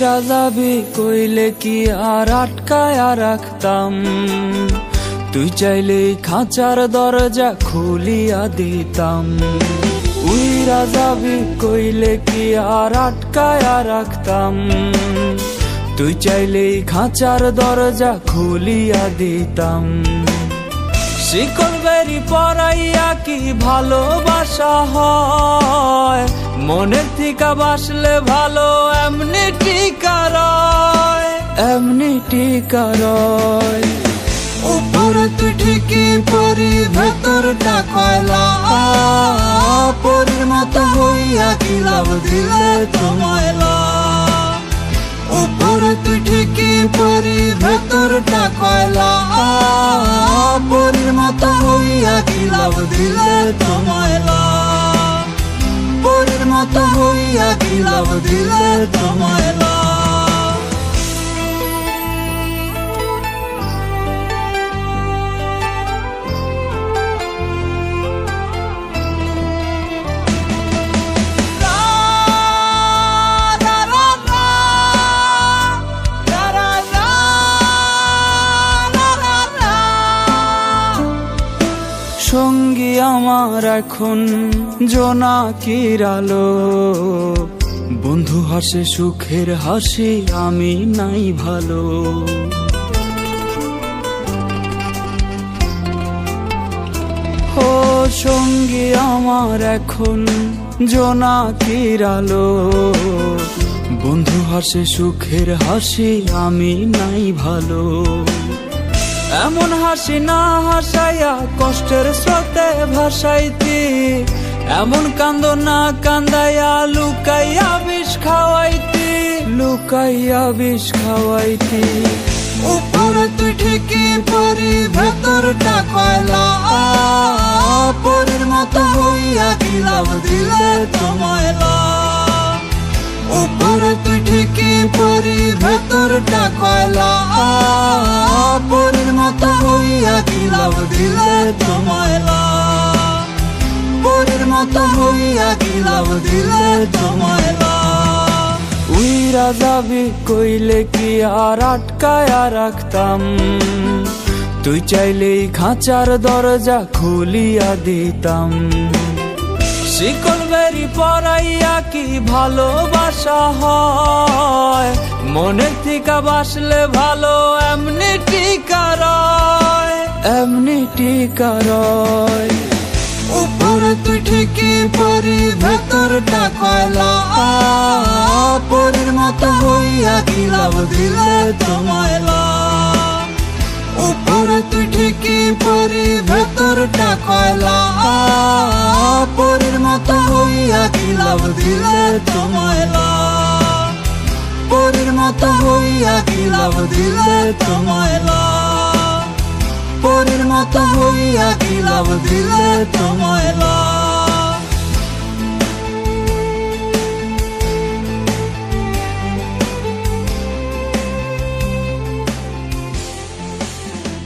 উইরা যাবি কইলে কি আর আটকায়া রাখতাম, তুই চাইলেই খাঁচার দরজা খুলিয়া দিতাম। উইরা যাবি কইলে কি আর আটকায়া রাখতাম, তুই চাইলেই খাঁচার দরজা খুলিয়া দিতাম। শিকল বেরি পরাইয়া কি ভালোবাসা হয়, মনের থিকা বাসলে ভালো এমনি টিকা রয়, এমনি টিকা রয়। উপরে তুই ঠিকই পরি ভেতরটা কয়লা, পরির মতো হইয়া কি লাভ দিলে তোমায়লা। উপরে তুই ঠিকই পরি ভেতরটা কয়লা, পরির মতো হইয়া কি লাভ দিলে তোমায়লা। পরির মতো হইয়া কি লাভ দিলে তোমায়লা। সঙ্গী আমার এখন জোনাকির আলো, বন্ধু হাসে সুখের হাসি আমি নাই ভালো। ও সঙ্গী আমার এখন জোনাকির আলো, বন্ধু হাসে সুখের হাসি আমি নাই ভালো। এমন হাসি না হাসাইয়া কষ্টের স্রোতে ভাসাইতি, এমন কান্দ না কান্দাইয়া লুকাইয়া বিষ খাওয়াইতি, লুকাইয়া বিষ খাওয়াইতি। উপরে তুই ঠিকই পরি ভেতরটা কয়লা, পরির মতো হইয়া কি লাভ দিলে তোমায়লা। উপরে তুই ঠিকই পরি ভেতরটা কয়লা, পরির মতো হইয়া কি লাভ দিলে তোমায়লা। পরির মতো হইয়া কি লাভ দিলে তোমায়লা। উইরা যাবি কইলে কি আর আটকায়া রাখতাম, তুই চাইলেই খাঁচার দরজা খুলিয়া দিতাম। শিকল বেরি পরাইয়া কি ভালোবাসা হয়, মনের থিকা বাসলে ভালো এমনি টিকা রয়, এমনি টিকা রয়। উপরে তুই ঠিকই পরি ভেতরটা কয়লা, পরির মতো হইয়া কি লাভ দিলে তোমায়লা। উপরে তুই ঠিকই পরি ভেতরটা কয়লা, পরির মতো হইয়া কি লাভ দিলে তোমায়লা। পরির মতো হইয়া কি লাভ দিলে তোমায়লা। পরির মতো হইয়া কি লাভ দিলে তোমায়লা।